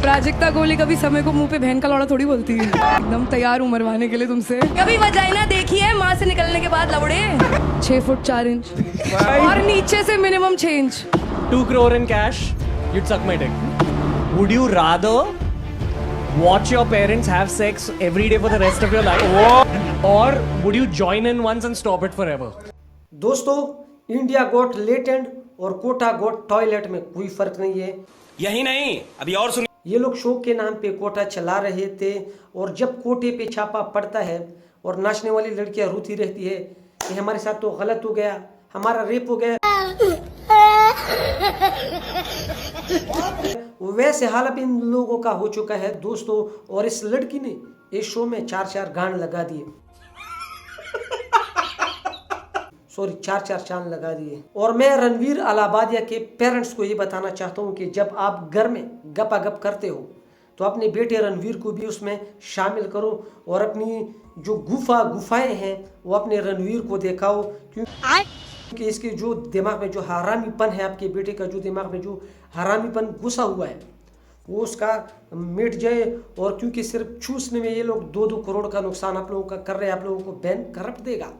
प्राजक्ता कोहली कभी समय को मुंह पे बहन का लौड़ा थोड़ी बोलती है। एकदम तैयार हूँ मरवाने के लिए तुमसे। कभी वजाइना देखी है माँ से निकलने के बाद लवड़े? 6 फुट 4 इंच और नीचे से minimum 6 inch. 2 crore in cash, you'd suck my dick. Would you rather watch your parents have sex every day for the rest of your life, or would you join in once and stop it forever? दोस्तों, India got लेटेंड और कोटा गोट toilet में कोई फर्क नहीं है। यही नहीं, अभी और सुनिए। ये लोग शो के नाम पे कोटा चला रहे थे और जब कोटे पे छापा पड़ता है और नाचने वाली लड़कियां रोती रहती है कि हमारे साथ तो गलत हो गया, हमारा रेप हो गया, वैसे हाल अब इन लोगों का हो चुका है दोस्तों। और इस लड़की ने इस शो में 4 गान लगा दिए, सॉरी 4 चांद लगा दिए। और मैं रणवीर अलाहाबादिया के पेरेंट्स को ये बताना चाहता हूँ कि जब आप घर में गपागप करते हो तो अपने बेटे रणवीर को भी उसमें शामिल करो और अपनी जो गुफाएं हैं वो अपने रणवीर को दिखाओ, क्योंकि इसके जो दिमाग में जो हरामीपन है, आपके बेटे का जो दिमाग में जो हरामीपन घुसा हुआ है वो उसका मिट जाए। और क्योंकि सिर्फ चूसने में ये लोग 2-2 करोड़ का नुकसान आप लोगों का कर रहे हैं, आप लोगों को बैन करप्ट देगा।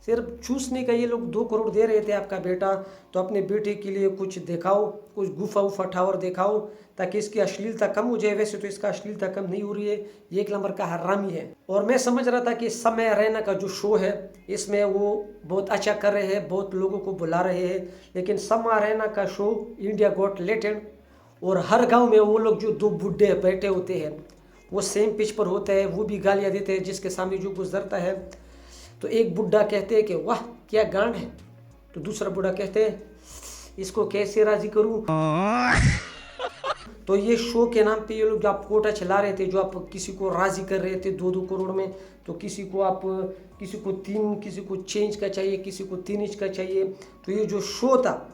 सिर्फ चूसने का ये लोग 2 करोड़ दे रहे थे आपका बेटा, तो अपने बेटे के लिए कुछ दिखाओ, कुछ गुफा टावर दिखाओ ताकि इसकी अश्लीलता कम हो जाए। वैसे तो इसका अश्लीलता कम नहीं हो रही है, ये 1 नंबर का हरामी है। और मैं समझ रहा था कि समय रैना का जो शो है इसमें वो बहुत अच्छा कर रहे हैं, बहुत लोगों को बुला रहे हैं, लेकिन समय रैना का शो इंडिया गॉट लेटेंड और हर गाँव में वो लोग जो 2 बुड्ढे बैठे होते हैं वो सेम पिच पर होते हैं, वो भी गालियाँ देते हैं जिसके सामने जो गुजरता है। तो एक बुढ़ा कहते हैं कि वाह क्या गांड है, तो दूसरा बुढ़ा कहते हैं इसको कैसे राजी करूं। तो ये शो के नाम पे ये लोग जो आप कोटा चला रहे थे, जो आप किसी को राजी कर रहे थे 2-2 करोड़ में, तो किसी को 3, किसी को चेंज का चाहिए, किसी को 3 इंच का चाहिए। तो ये जो शो था,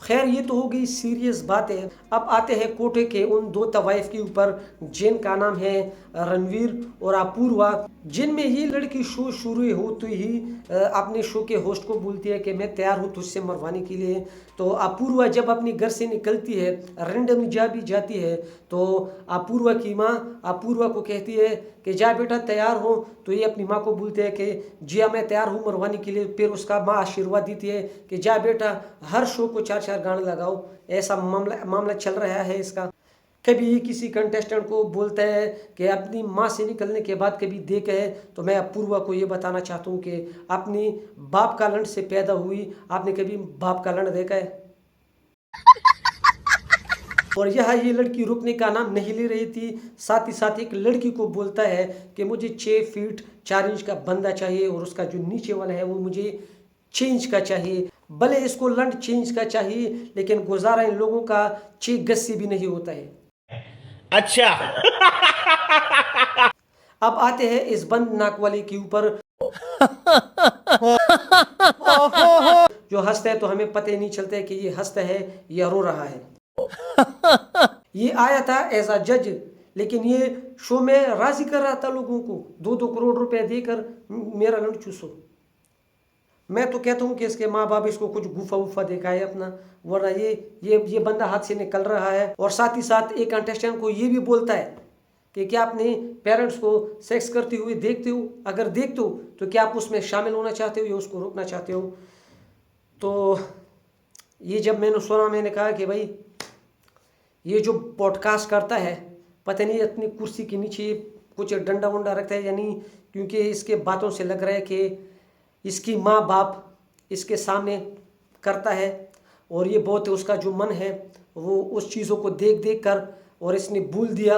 खैर ये तो हो गई सीरियस बात है। अब आते हैं कोटे के उन 2 तवाइफ के ऊपर जिनका नाम है रणवीर और अपूर्वा, जिनमें ये लड़की शो शुरू होते ही अपने शो के होस्ट को बोलती है कि मैं तैयार हूँ तुझसे मरवाने के लिए। तो अपूर्वा जब अपनी घर से निकलती है, रैंडमली जा भी जाती है, तो अपूर्वा की माँ अपूर्वा को कहती है कि जा बेटा तैयार हो। तो ये अपनी माँ को बोलते हैं कि जी हाँ मैं तैयार हूँ मरवाने के लिए। फिर उसका माँ आशीर्वाद देती है कि जा बेटा हर शो को 4 गाने लगाओ। ऐसा मामला चल रहा है इसका। कभी ये किसी कंटेस्टेंट को बोलता है कि अपनी माँ से निकलने के बाद कभी देखा है, तो मैं अपूर्वा को ये बताना चाहता हूँ कि अपनी बाप का लंड से पैदा हुई, आपने कभी बाप का लंड देखा है? और यहाँ ये लड़की रुकने का नाम नहीं ले रही थी, साथ ही साथ एक लड़की को बोलता है कि मुझे 6 फीट 4 इंच का बंदा चाहिए और उसका जो नीचे वाला है वो मुझे 6 इंच का चाहिए। भले इसको लंड 6 इंच का चाहिए, लेकिन गुजारा इन लोगों का 6 गज से भी नहीं होता है। अच्छा। अब आते हैं इस बंद नाक वाले के ऊपर जो हंसता है, तो हमें पता ही नहीं चलता है कि ये हंसता है या रो रहा है। ये आया था एज अ जज, लेकिन ये शो में राजी कर रहा था लोगों को 2-2 करोड़ रुपए देकर मेरा लंड चूसो। मैं तो कहता हूँ कि इसके माँ बाप इसको कुछ गुफा दिखाए अपना, वरना ये बंदा हाथ से निकल रहा है। और साथ ही साथ एक कंटेस्टेंट को ये भी बोलता है कि क्या अपने पेरेंट्स को सेक्स करते हुए देखते हो? अगर देखते हो तो क्या आप उसमें शामिल होना चाहते हो या उसको रोकना चाहते हो? तो ये जब मैंने सुना, मैंने कहा कि भाई ये जो पॉडकास्ट करता है पता नहीं अपनी कुर्सी के नीचे कुछ डंडा वंडा रखता है या नहीं, क्योंकि इसके बातों से लग रहा है कि इसकी माँ बाप इसके सामने करता है और ये बहुत उसका जो मन है वो उस चीज़ों को देख कर और इसने भूल दिया।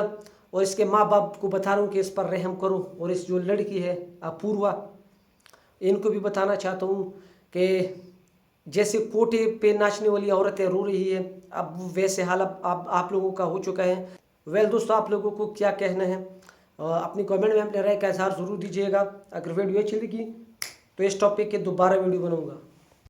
और इसके माँ बाप को बता रहा हूँ कि इस पर रहम करो। और इस जो लड़की है अपूर्वा, इनको भी बताना चाहता हूँ कि जैसे कोटे पे नाचने वाली औरतें रो रही है, अब वैसे हाल अब आप लोगों का हो चुका है। वेल दोस्तों, आप लोगों को क्या कहना है अपनी कमेंट में अपने राय का इज़हार ज़रूर दीजिएगा। अगर वीडियो अच्छी लगी तो इस टॉपिक के दोबारा वीडियो बनाऊंगा।